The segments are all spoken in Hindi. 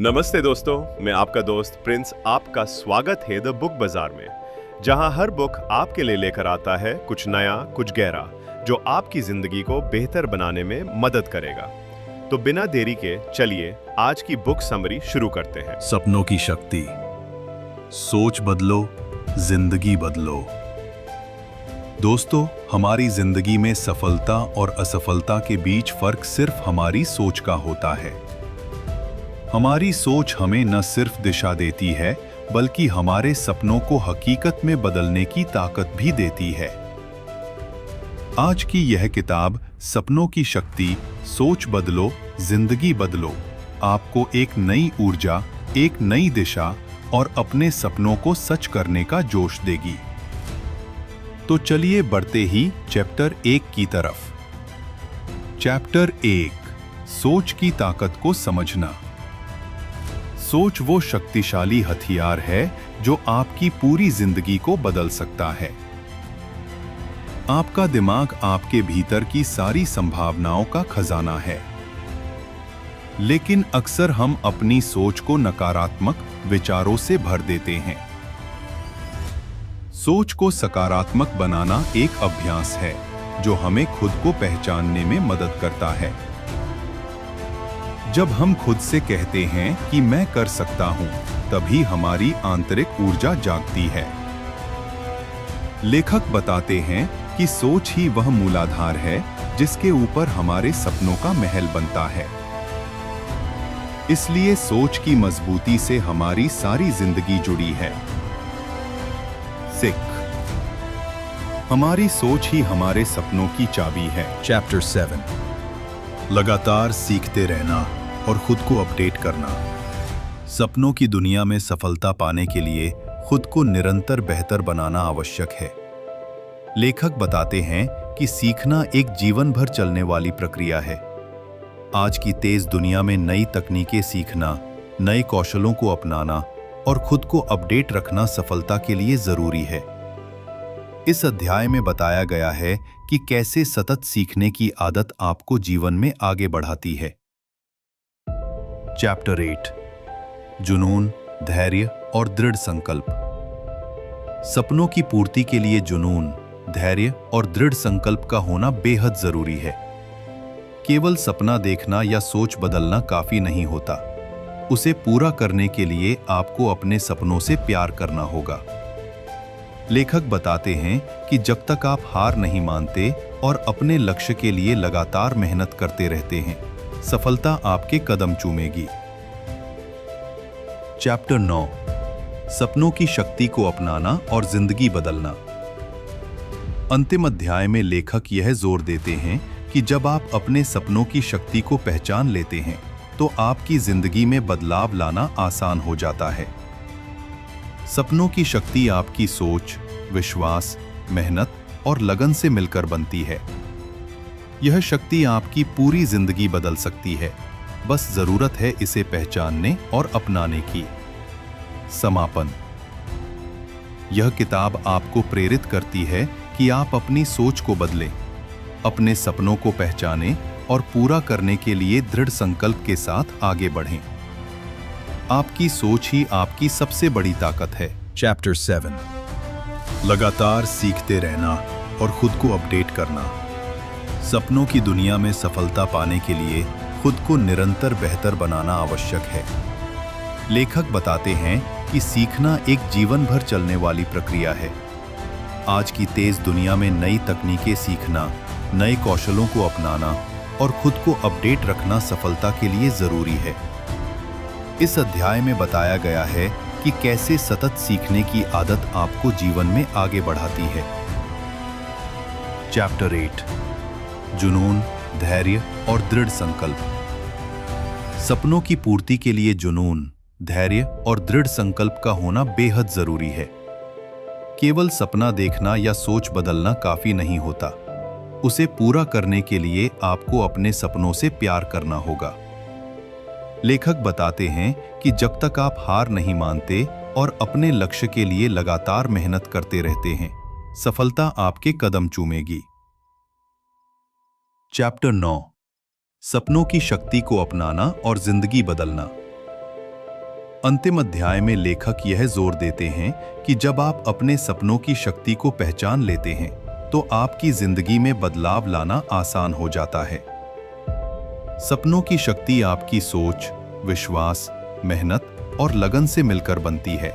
नमस्ते दोस्तों, मैं आपका दोस्त प्रिंस आपका स्वागत है द बुक बाजार में, जहां हर बुक आपके लिए लेकर आता है कुछ नया, कुछ गहरा, जो आपकी जिंदगी को बेहतर बनाने में मदद करेगा। तो बिना देरी के चलिए आज की बुक समरी शुरू करते हैं। सपनों की शक्ति। सोच बदलो, जिंदगी बदलो। दोस्तों, हमारी जिंदगी में सफलता और असफलता के बीच फर्क सिर्फ हमारी सोच का होता है। हमारी सोच हमें न सिर्फ दिशा देती है, बल्कि हमारे सपनों को हकीकत में बदलने की ताकत भी देती है। आज की यह किताब सपनों की शक्ति, सोच बदलो, जिंदगी बदलो, आपको एक नई ऊर्जा, एक नई दिशा और अपने सपनों को सच करने का जोश देगी। तो चलिए बढ़ते ही चैप्टर 1 की तरफ। चैप्टर 1, सोच की ताकत को समझना। सोच वो शक्तिशाली हथियार है जो आपकी पूरी जिंदगी को बदल सकता है। आपका दिमाग आपके भीतर की सारी संभावनाओं का खजाना है, लेकिन अक्सर हम अपनी सोच को नकारात्मक विचारों से भर देते हैं। सोच को सकारात्मक बनाना एक अभ्यास है जो हमें खुद को पहचानने में मदद करता है। जब हम खुद से कहते हैं कि मैं कर सकता हूं, तभी हमारी आंतरिक ऊर्जा जागती है। लेखक बताते हैं कि सोच ही वह मूलाधार है जिसके ऊपर हमारे सपनों का महल बनता है। इसलिए सोच की मजबूती से हमारी सारी जिंदगी जुड़ी है। सिख, हमारी सोच ही हमारे सपनों की चाबी है। चैप्टर 7, लगातार सीखते रहना और खुद को अपडेट करना। सपनों की दुनिया में सफलता पाने के लिए खुद को निरंतर बेहतर बनाना आवश्यक है। लेखक बताते हैं कि सीखना एक जीवन भर चलने वाली प्रक्रिया है। आज की तेज दुनिया में नई तकनीकें सीखना, नए कौशलों को अपनाना और खुद को अपडेट रखना सफलता के लिए जरूरी है। इस अध्याय में बताया गया है कि कैसे सतत सीखने की आदत आपको जीवन में आगे बढ़ाती है। चैप्टर 8, जुनून, धैर्य और दृढ़ संकल्प। सपनों की पूर्ति के लिए जुनून, धैर्य और दृढ़ संकल्प का होना बेहद जरूरी है। केवल सपना देखना या सोच बदलना काफी नहीं होता। उसे पूरा करने के लिए आपको अपने सपनों से प्यार करना होगा। लेखक बताते हैं कि जब तक आप हार नहीं मानते और अपने लक्ष्य के लिए लगातार मेहनत करते रहते हैं, सफलता आपके कदम चूमेगी। चैप्टर 9, सपनों की शक्ति को अपनाना और जिंदगी बदलना। अंतिम अध्याय में लेखक यह जोर देते हैं कि जब आप अपने सपनों की शक्ति को पहचान लेते हैं, तो आपकी जिंदगी में बदलाव लाना आसान हो जाता है। सपनों की शक्ति आपकी सोच, विश्वास, मेहनत और लगन से मिलकर बनती है। यह शक्ति आपकी पूरी जिंदगी बदल सकती है। बस जरूरत है इसे पहचानने और अपनाने की। समापन। यह किताब आपको प्रेरित करती है कि आप अपनी सोच को बदलें, अपने सपनों को पहचानें और पूरा करने के लिए दृढ़ संकल्प के साथ आगे बढ़ें। आपकी सोच ही आपकी सबसे बड़ी ताकत है। चैप्टर 7, लगातार सीखते रहना और खुद को अपडेट करना। सपनों की दुनिया में सफलता पाने के लिए खुद को निरंतर बेहतर बनाना आवश्यक है। लेखक बताते हैं कि सीखना एक जीवन भर चलने वाली प्रक्रिया है। आज की तेज दुनिया में नई तकनीकें सीखना, नए कौशलों को अपनाना और खुद को अपडेट रखना सफलता के लिए जरूरी है। इस अध्याय में बताया गया है कि कैसे सतत सीखने की आदत आपको जीवन में आगे बढ़ाती है। चैप्टर 8, जुनून, धैर्य और दृढ़ संकल्प। सपनों की पूर्ति के लिए जुनून, धैर्य और दृढ़ संकल्प का होना बेहद जरूरी है। केवल सपना देखना या सोच बदलना काफी नहीं होता। उसे पूरा करने के लिए आपको अपने सपनों से प्यार करना होगा। लेखक बताते हैं कि जब तक आप हार नहीं मानते और अपने लक्ष्य के लिए लगातार मेहनत करते रहते हैं, सफलता आपके कदम चूमेगी। चैप्टर 9, सपनों की शक्ति को अपनाना और जिंदगी बदलना। अंतिम अध्याय में लेखक यह जोर देते हैं कि जब आप अपने सपनों की शक्ति को पहचान लेते हैं तो आपकी जिंदगी में बदलाव लाना आसान हो जाता है। सपनों की शक्ति आपकी सोच, विश्वास, मेहनत और लगन से मिलकर बनती है।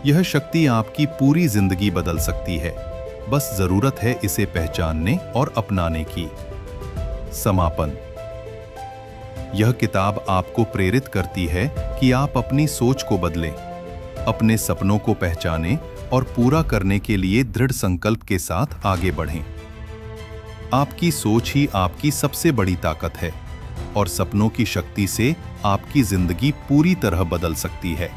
यह शक्ति आपकी पूरी जिंदगी बदल सकती है, बस जरूरत है इसे पहचानने और अपनाने की। समापन। यह किताब आपको प्रेरित करती है कि आप अपनी सोच को बदलें, अपने सपनों को पहचानें और पूरा करने के लिए दृढ़ संकल्प के साथ आगे बढ़ें। आपकी सोच ही आपकी सबसे बड़ी ताकत है और सपनों की शक्ति से आपकी जिंदगी पूरी तरह बदल सकती है।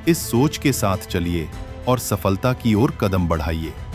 इस सोच के साथ चलिए और सफलता की ओर कदम बढ़ाइए।